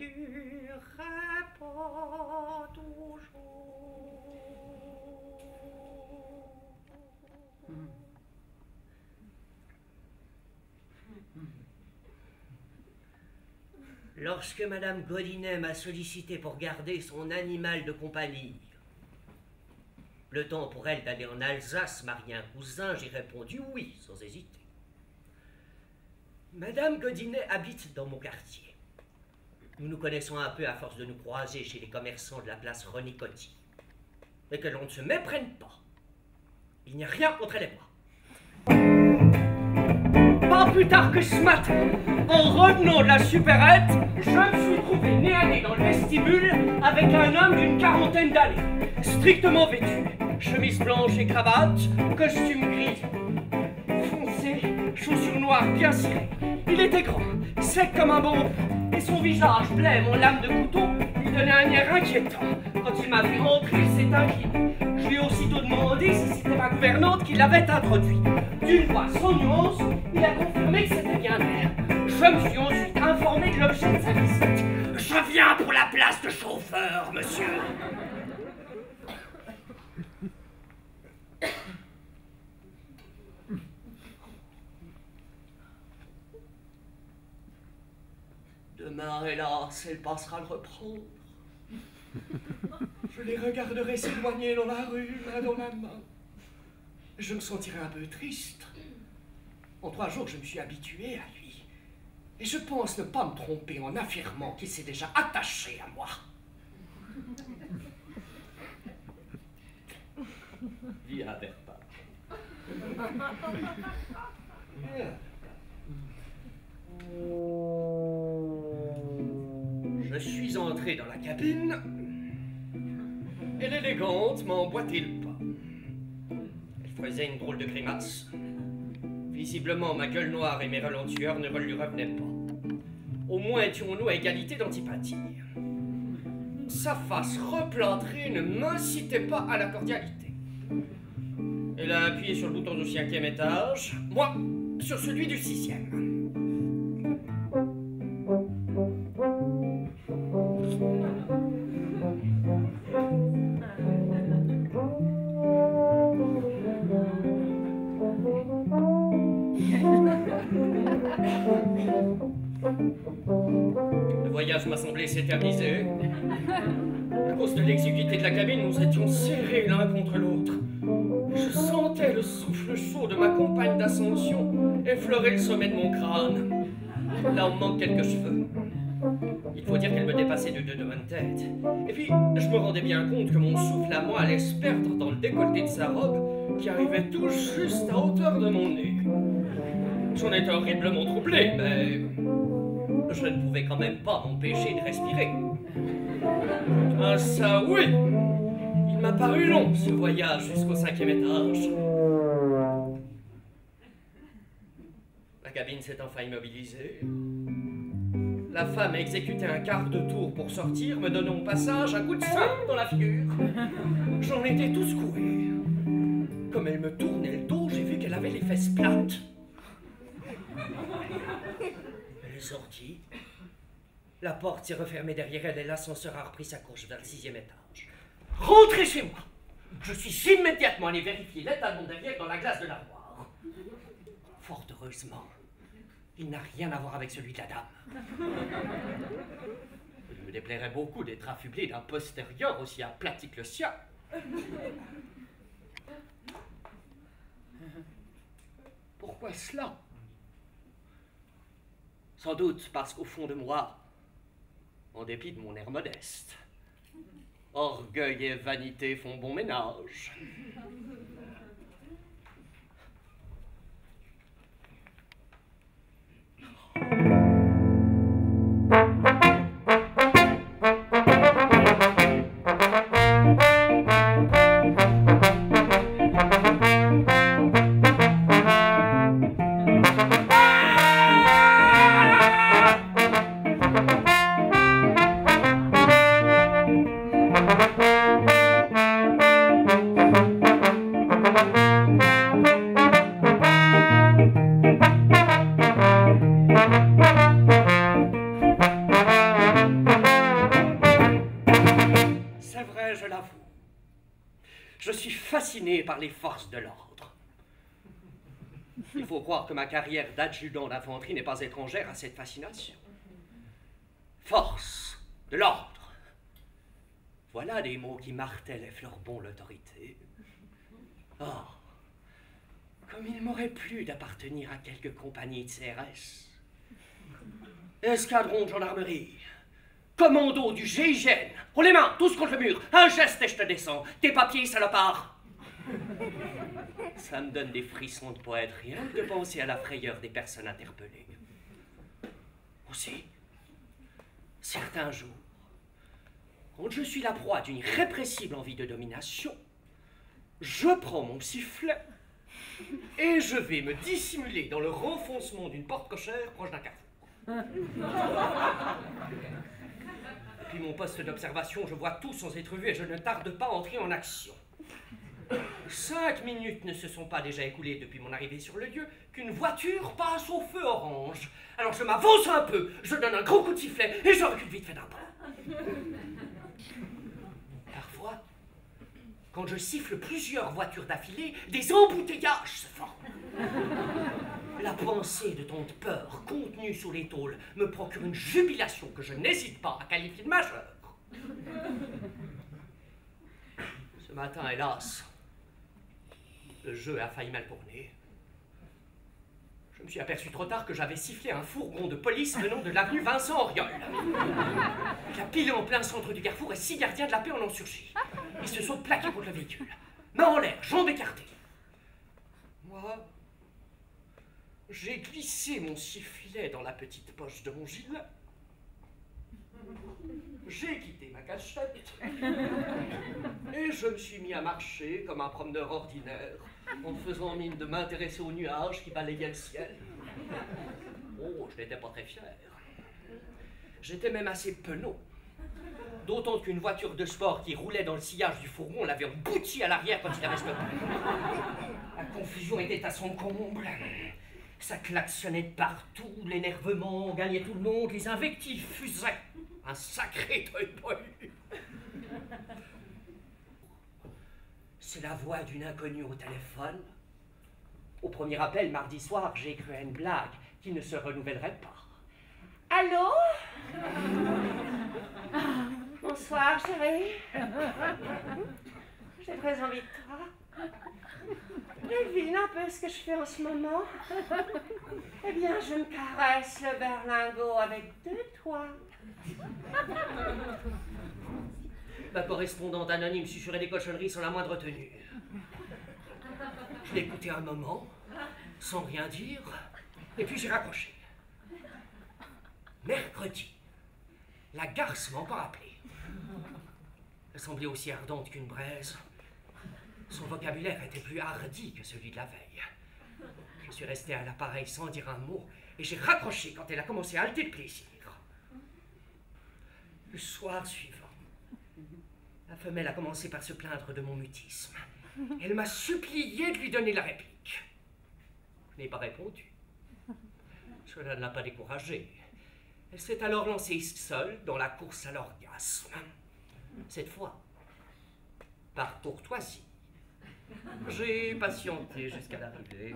ne durera pas toujours. Lorsque Madame Godinet m'a sollicité pour garder son animal de compagnie, le temps pour elle d'aller en Alsace marier un cousin, j'ai répondu oui, sans hésiter. Madame Godinet habite dans mon quartier. Nous nous connaissons un peu à force de nous croiser chez les commerçants de la place René Coty. Et que l'on ne se méprenne pas. Il n'y a rien entre elle et moi. Pas plus tard que ce matin, en revenant de la supérette, je me suis trouvé nez à nez dans le vestibule avec un homme d'une quarantaine d'années, strictement vêtu, chemise blanche et cravate, costume gris foncé, chaussures noires bien cirées. Il était grand, sec comme un bambou, et son visage blême en lame de couteau lui donnait un air inquiétant. Quand il m'a vu entrer, il s'est incliné. Je lui ai aussitôt demandé si c'était ma gouvernante qui l'avait introduit. D'une voix sans nuance, il a confirmé que c'était bien elle. Je me suis ensuite informé de l'objet de sa visite. Je viens pour la place de chauffeur, monsieur. Demain, hélas, elle passera le reprendre. Je les regarderai s'éloigner dans la rue, main dans la main. Je me sentirai un peu triste. En 3 jours, je me suis habitué à lui. Et je pense ne pas me tromper en affirmant qu'il s'est déjà attaché à moi. Viens, Bertha. Je suis entré dans la cabine et l'élégante m'a emboîté le pas. Elle faisait une drôle de grimace. Visiblement, ma gueule noire et mes relents tueurs ne lui revenaient pas. Au moins étions-nous à égalité d'antipathie. Sa face replâtrée ne m'incitait pas à la cordialité. Elle a appuyé sur le bouton du 5e étage, moi sur celui du 6e. Le voyage m'a semblé s'éterniser. À cause de l'exiguïté de la cabine, nous étions serrés l'un contre l'autre. Je sentais le souffle chaud de ma compagne d'ascension effleurer le sommet de mon crâne. Là, on manque quelques cheveux. Il faut dire qu'elle me dépassait de 2 de bonne tête. Et puis, je me rendais bien compte que mon souffle à moi allait se perdre dans le décolleté de sa robe qui arrivait tout juste à hauteur de mon nez. J'en étais horriblement troublé, mais je ne pouvais quand même pas m'empêcher de respirer. Ah ça oui! Il m'a paru long, ce voyage jusqu'au 5e étage. La cabine s'est enfin immobilisée. La femme a exécuté un quart de tour pour sortir, me donnant au passage un coup de sein dans la figure. J'en étais tout secoué. Comme elle me tournait le dos, j'ai vu qu'elle avait les fesses plates. Elle est sortie. La porte s'est refermée derrière elle et l'ascenseur a repris sa course vers le 6e étage. Rentrez chez moi. Je suis immédiatement allé vérifier l'état de mon derrière dans la glace de l'armoire. Fort heureusement, il n'a rien à voir avec celui de la dame. Il me déplairait beaucoup d'être affublé d'un postérieur aussi aplati que le sien. Pourquoi cela? Sans doute parce qu'au fond de moi, en dépit de mon air modeste, orgueil et vanité font bon ménage. fasciné par les forces de l'ordre. Il faut croire que ma carrière d'adjudant d'infanterie n'est pas étrangère à cette fascination. Force de l'ordre. Voilà des mots qui martèlent et fleurent l'autorité. Or, comme il m'aurait plu d'appartenir à quelque compagnie de CRS, escadron de gendarmerie, commando du GIGN, on les mains, tous contre le mur, un geste et je te descends, tes papiers, salopard. Ça me donne des frissons de poète, rien que de penser à la frayeur des personnes interpellées. Aussi, certains jours, quand je suis la proie d'une irrépressible envie de domination, je prends mon sifflet et je vais me dissimuler dans le renfoncement d'une porte cochère proche d'un carrefour. Depuis mon poste d'observation, je vois tout sans être vu et je ne tarde pas à entrer en action. 5 minutes ne se sont pas déjà écoulées depuis mon arrivée sur le lieu qu'une voiture passe au feu orange. Alors je m'avance un peu, je donne un gros coup de sifflet et je recule vite fait d'un pas. Parfois, quand je siffle plusieurs voitures d'affilée, des embouteillages se forment. La pensée de tant de peur contenue sous les tôles me procure une jubilation que je n'hésite pas à qualifier de majeure. Ce matin, hélas, le jeu a failli mal tourner. Je me suis aperçu trop tard que j'avais sifflé un fourgon de police venant de l'avenue Vincent-Auriol. Il a pilé en plein centre du carrefour et 6 gardiens de la paix en ont surgi. Ils se sont plaqués contre le véhicule, main en l'air, jambes écartées. Moi, j'ai glissé mon sifflet dans la petite poche de mon gilet. J'ai quitté ma cachette et je me suis mis à marcher comme un promeneur ordinaire en faisant mine de m'intéresser aux nuages qui balayaient le ciel. Oh, je n'étais pas très fier. J'étais même assez penaud. D'autant qu'une voiture de sport qui roulait dans le sillage du fourgon l'avait embouti à l'arrière quand il avait stoppé. La confusion était à son comble. Ça klaxonnait de partout, l'énervement gagnait tout le monde, les invectives fusaient. Un sacré toy-boy. C'est la voix d'une inconnue au téléphone. Au premier appel, mardi soir, j'ai cru à une blague qui ne se renouvellerait pas. Allô? Bonsoir, chérie. J'ai très envie de toi. Devine un peu ce que je fais en ce moment. Eh bien, je me caresse le berlingot avec 2 toits. Ma correspondante anonyme susurrait des cochonneries sans la moindre tenue. Je l'ai écouté un moment, sans rien dire, et puis j'ai raccroché. Mercredi, la garce m'a encore appelé. Elle semblait aussi ardente qu'une braise. Son vocabulaire était plus hardi que celui de la veille. Je suis resté à l'appareil sans dire un mot, et j'ai raccroché quand elle a commencé à halter de plaisir. Le soir suivant, la femelle a commencé par se plaindre de mon mutisme. Elle m'a supplié de lui donner la réplique. Je n'ai pas répondu. Cela ne l'a pas découragée. Elle s'est alors lancée seule dans la course à l'orgasme. Cette fois, par courtoisie. J'ai patienté jusqu'à l'arrivée.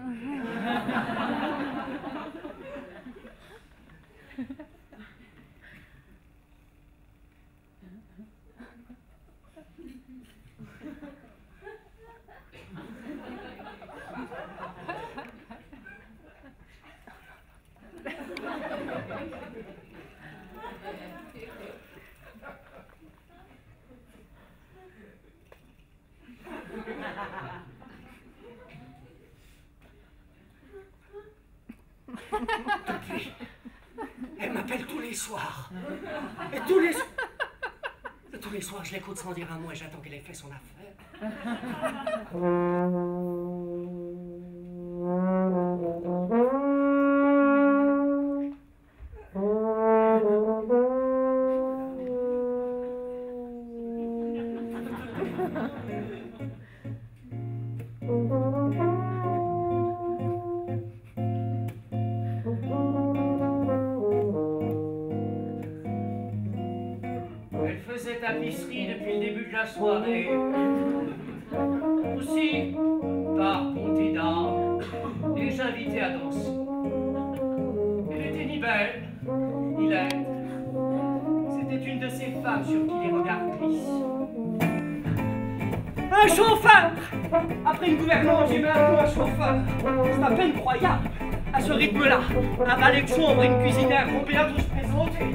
Depuis, elle m'appelle tous les soirs. Et tous les soirs, je l'écoute sans dire un mot et j'attends qu'elle ait fait son affaire. Elle faisait tapisserie depuis le début de la soirée. Aussi, par bonté d'âme, les invités à danser. Elle était ni belle, ni laide. C'était une de ces femmes sur qui les regards glissent. Un chauffeur! Après une gouvernante, j'ai maintenant un chauffeur. C'est à peine croyable. À ce rythme-là, un valet de chambre et une cuisinière vont bientôt se présenter.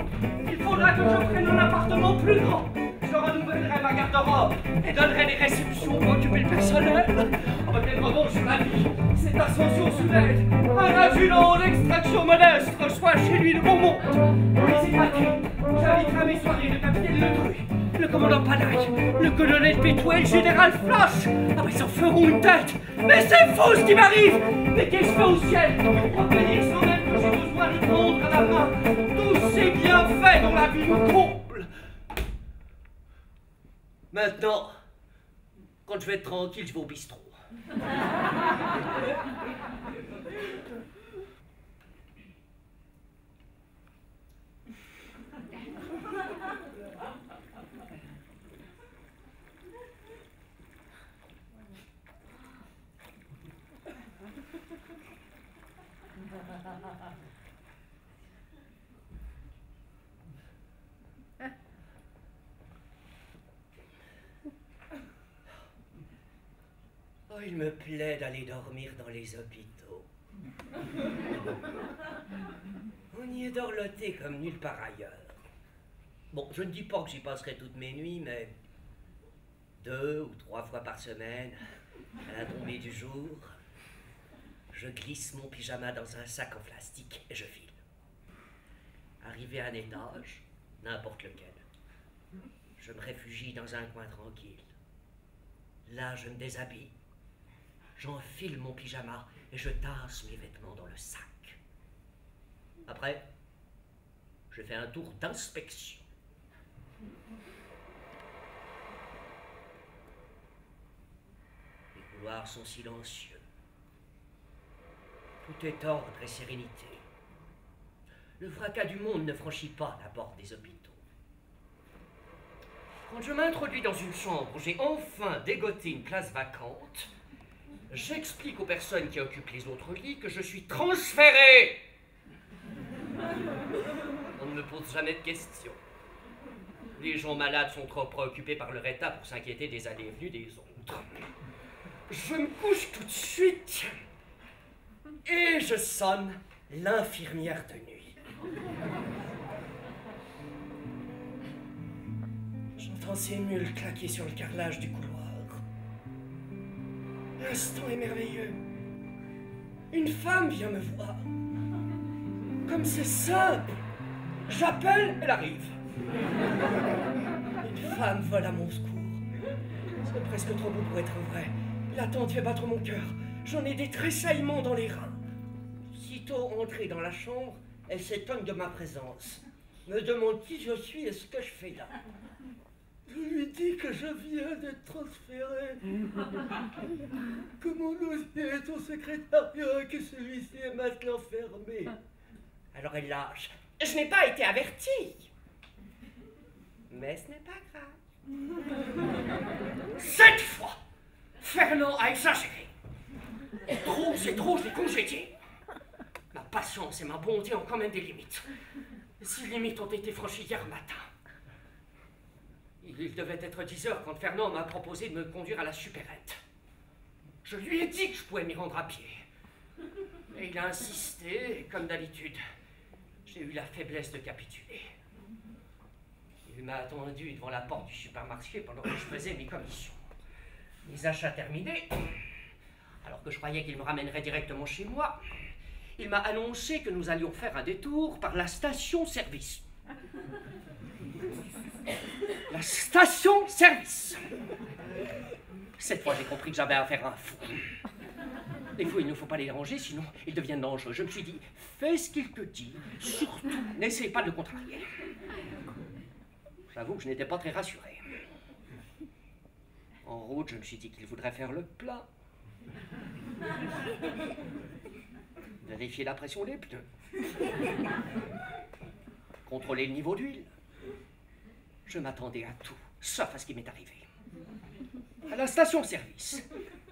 Il faudra que je prenne un appartement plus grand. Je renouvellerai ma garde-robe et donnerai des réceptions pour occuper le personnel. En revanche, ma vie, cette ascension soudaine. Un adjudant d'extraction modeste reçoit chez lui le bon monde. Oui, c'est gratuit. J'inviterai à mes soirées le capitaine Ledru, le commandant Panaille, le colonel Pétouet, le général Flash. Ah, mais ils en feront une tête. Mais c'est faux ce qui m'arrive. Mais qu'est-ce que je fais au ciel pour obtenir sans même que j'ai besoin d'y prendre à la main tous ces bienfaits dont la vie me comble. Maintenant, quand je vais être tranquille, je vais au bistrot. Oh, il me plaît d'aller dormir dans les hôpitaux. On y est dorloté comme nulle part ailleurs. Bon, je ne dis pas que j'y passerai toutes mes nuits, mais 2 ou 3 fois par semaine, à la tombée du jour, je glisse mon pyjama dans un sac en plastique et je file. Arrivé à un étage, n'importe lequel, je me réfugie dans un coin tranquille. Là, je me déshabille, j'enfile mon pyjama et je tasse mes vêtements dans le sac. Après, je fais un tour d'inspection. Les couloirs sont silencieux. Tout est ordre et sérénité. Le fracas du monde ne franchit pas la porte des hôpitaux. Quand je m'introduis dans une chambre où j'ai enfin dégoté une place vacante, j'explique aux personnes qui occupent les autres lits que je suis transféré. On ne me pose jamais de questions. Les gens malades sont trop préoccupés par leur état pour s'inquiéter des allées et venues des autres. Je me couche tout de suite et je sonne l'infirmière de nuit. J'entends ses mules claquer sur le carrelage du couloir. L'instant est merveilleux. Une femme vient me voir. Comme c'est simple. J'appelle, elle arrive. Une femme vole à mon secours. C'est presque trop beau pour être vrai. L'attente fait battre mon cœur. J'en ai des tressaillements dans les reins. Sitôt entrée dans la chambre, elle s'étonne de ma présence. Me demande qui je suis et ce que je fais là. Je lui dis que je viens d'être transféré. Que mon dossier est au secrétariat et que celui-ci est maintenant fermé. Alors elle lâche. Je n'ai pas été avertie. Mais ce n'est pas grave. Cette fois, Fernand a exagéré. Trop, c'est trop, je l'ai congédié. Ma patience et ma bonté ont quand même des limites. Ces limites ont été franchies hier matin. Il devait être 10 heures quand Fernand m'a proposé de me conduire à la supérette. Je lui ai dit que je pouvais m'y rendre à pied. Et il a insisté, et comme d'habitude, j'ai eu la faiblesse de capituler. Il m'a attendu devant la porte du supermarché pendant que je faisais mes commissions. Mes achats terminés, alors que je croyais qu'il me ramènerait directement chez moi, il m'a annoncé que nous allions faire un détour par la station-service. La station-service. Cette fois, j'ai compris que j'avais affaire à un fou. Des fois, il ne faut pas les déranger, sinon ils deviennent dangereux. Je me suis dit, fais ce qu'il te dit, surtout, n'essaie pas de le contrarier. J'avoue que je n'étais pas très rassuré. En route, je me suis dit qu'il voudrait faire le plein. Vérifier la pression des pneus. Contrôler le niveau d'huile. Je m'attendais à tout, sauf à ce qui m'est arrivé. À la station-service,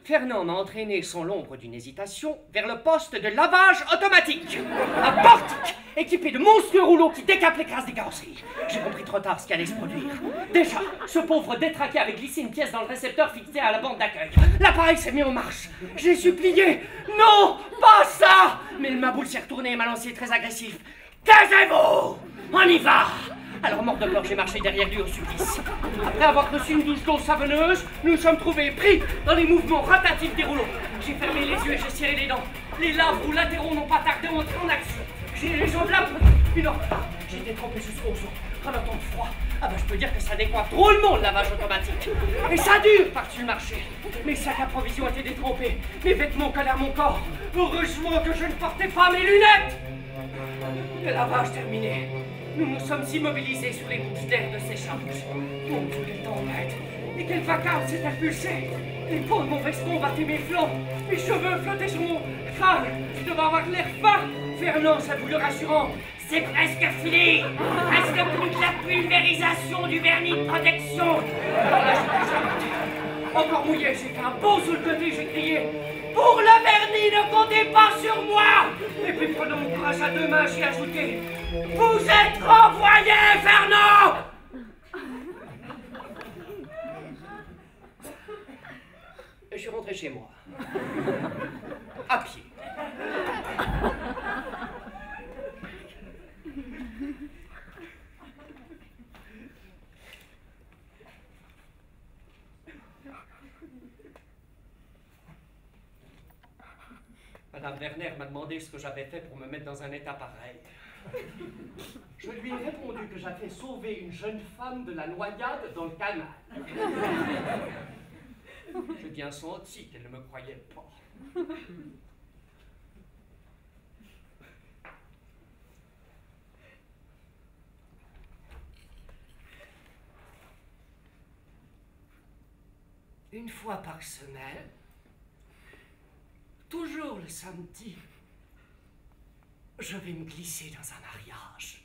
Fernand m'a entraîné sans l'ombre d'une hésitation vers le poste de lavage automatique. Un portique équipé de monstrueux rouleaux qui décapent les crasses des carrosseries. J'ai compris trop tard ce qui allait se produire. Déjà, ce pauvre détraqué avait glissé une pièce dans le récepteur fixé à la bande d'accueil. L'appareil s'est mis en marche. J'ai supplié. Non, pas ça. Mais ma boule s'est retournée et m'a lancé très agressif. Taisez-vous. On y va. Alors, mort de peur, j'ai marché derrière lui au supplice. Après avoir reçu une douche d'eau savonneuse, nous nous sommes trouvés pris dans les mouvements rotatifs des rouleaux. J'ai fermé les yeux et j'ai serré les dents. Les laves ou latéraux n'ont pas tardé à entrer en action. J'ai les jambes là, une heure. J'ai été trempé jusqu'aux os. En un temps de froid. Ah ben, je peux dire que ça décoiffe drôlement le lavage automatique. Et ça dure par-dessus le marché. Mes sacs à provisions étaient détrempés. Mes vêtements collaient à mon corps. Heureusement que je ne portais pas mes lunettes. Le lavage terminé. Nous nous sommes immobilisés sur les bouches d'air de ces charges. Mon Dieu, quelle tempête! Et quel vacarme s'est impulsé! Les peaux de mon veston battaient mes flancs, mes cheveux flottaient sur mon crâne. Je devais avoir l'air fin. Fernand s'est voulu rassurant. C'est presque fini! Reste plus que la pulvérisation du vernis de protection! Alors là, j'ai déjà monté. Encore mouillé, j'ai fait un bond sous le côté, j'ai crié. Pour le vernis, ne comptez pas sur moi! Et puis prenant mon courage à deux mains, j'ai ajouté. Vous êtes renvoyé, Fernand! Et je suis rentré chez moi. À pied. Madame Werner m'a demandé ce que j'avais fait pour me mettre dans un état pareil. Je lui ai répondu que j'avais sauvé une jeune femme de la noyade dans le canal. J'ai bien senti qu'elle ne me croyait pas. Une fois par semaine, toujours le samedi, je vais me glisser dans un mariage.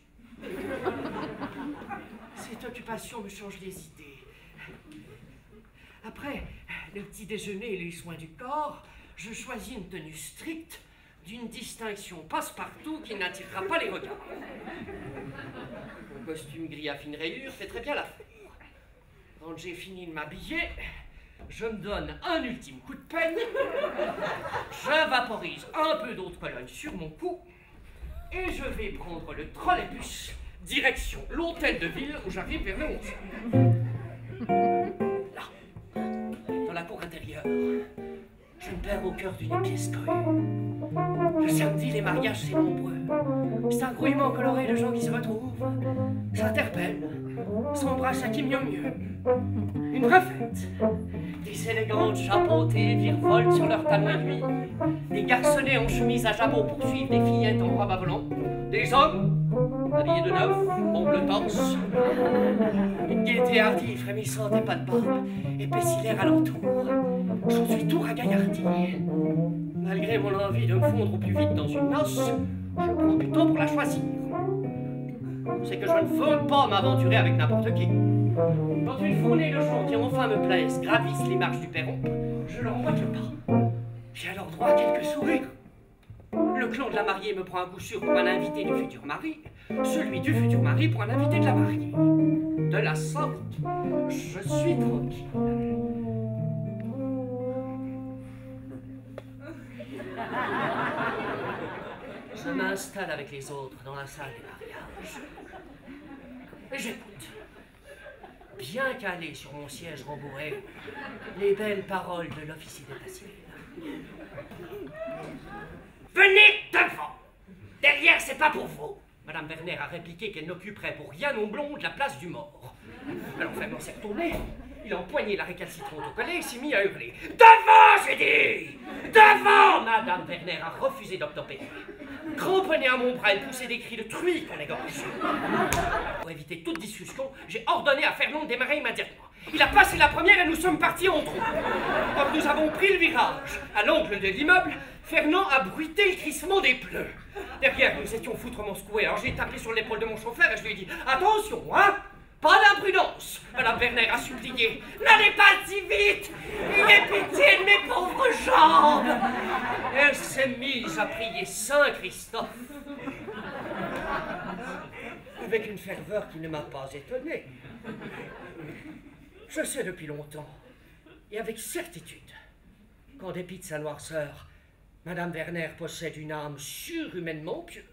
Cette occupation me change les idées. Après le petit déjeuner et les soins du corps, je choisis une tenue stricte d'une distinction passe-partout qui n'attirera pas les regards. Mon costume gris à fine rayure fait très bien l'affaire. Quand j'ai fini de m'habiller, je me donne un ultime coup de peigne, je vaporise un peu d'eau de Cologne sur mon cou et je vais prendre le trolleybus direction l'hôtel de ville où j'arrive vers le 11h. Là, dans la cour intérieure, je me perds au cœur d'une pièce cohue. Le samedi, les mariages, c'est nombreux. C'est un grouillement coloré de gens qui se retrouvent, s'interpellent, s'embrassent à qui mieux mieux. Une refête. Des élégantes chapeautées virevoltent sur leurs talons aiguilles. Des garçonnets en chemise à jabot poursuivent des fillettes en robe à volant. Des hommes, habillés de neuf, bombent le torse. Une gaieté hardie, frémissante et pas de barbe, épaissit l'air alentour. J'en suis tout ragaillardi. Malgré mon envie de me fondre au plus vite dans une noce, je prends du temps pour la choisir. C'est que je ne veux pas m'aventurer avec n'importe qui. Quand une fournée de gens qui enfin me plaisent gravissent les marches du perron, je leur emboîte le pas. J'ai alors droit à quelques sourires. Le clan de la mariée me prend à coup sûr pour un invité du futur mari, celui du futur mari pour un invité de la mariée. De la sorte, je suis tranquille. Je m'installe avec les autres dans la salle des mariages. Et j'écoute. Bien calé sur mon siège rembourré, les belles paroles de l'officier d'état civil. Venez devant! Derrière, c'est pas pour vous! Madame Werner a répliqué qu'elle n'occuperait pour rien au blond de la place du mort. Alors Fernand s'est retourné, il a empoigné la récalcitrante au collet et s'est mis à hurler. Devant, j'ai dit! Devant! Madame Werner a refusé d'obtempérer. Cramponnée à mon bras, elle poussait des cris de truie qu'on égorge. Pour éviter toute discussion, j'ai ordonné à Fernand de démarrer immédiatement. Il a passé la première et nous sommes partis en trou. Quand nous avons pris le virage, à l'angle de l'immeuble, Fernand a bruité le crissement des pneus. Derrière, nous étions foutrement secoués, alors j'ai tapé sur l'épaule de mon chauffeur et je lui ai dit « Attention, hein !» Pas d'imprudence, Madame Werner a supplié. N'allez pas si vite. Ayez pitié de mes pauvres jambes. Elle s'est mise à prier Saint Christophe. Avec une ferveur qui ne m'a pas étonné. Je sais depuis longtemps, et avec certitude, qu'en dépit de sa noirceur, Madame Werner possède une âme surhumainement pieuse.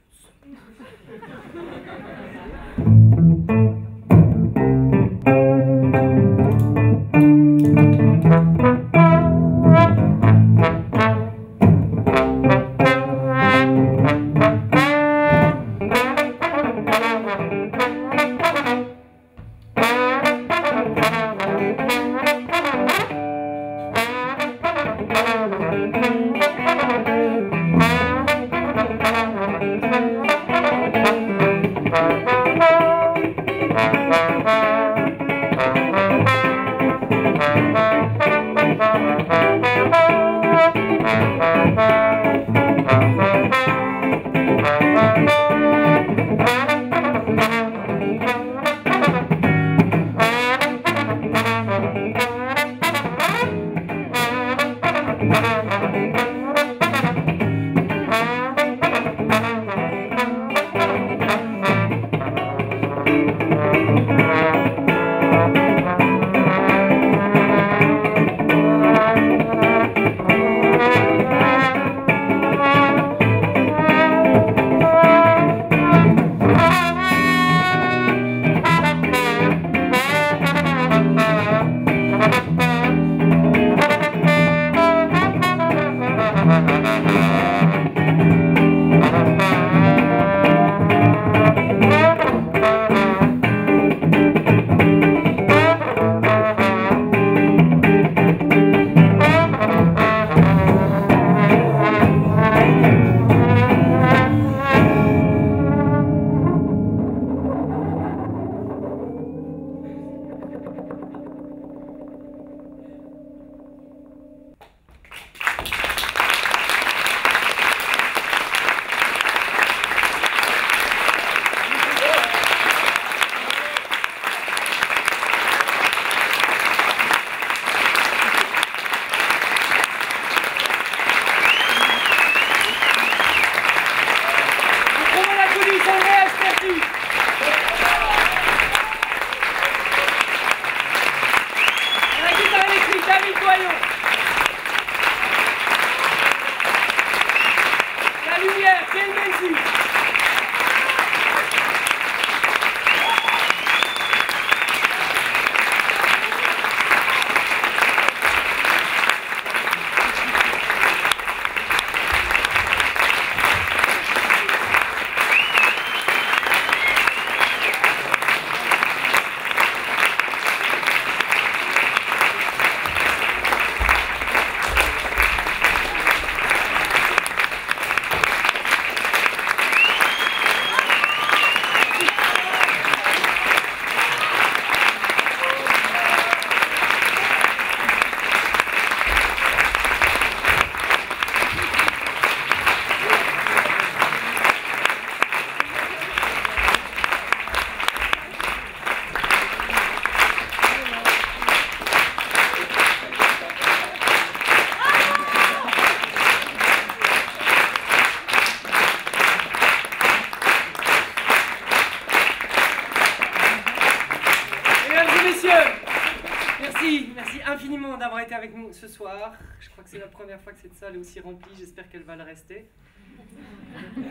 Merci infiniment d'avoir été avec nous ce soir. Je crois que c'est la première fois que cette salle est aussi remplie. J'espère qu'elle va le rester.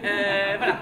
Voilà.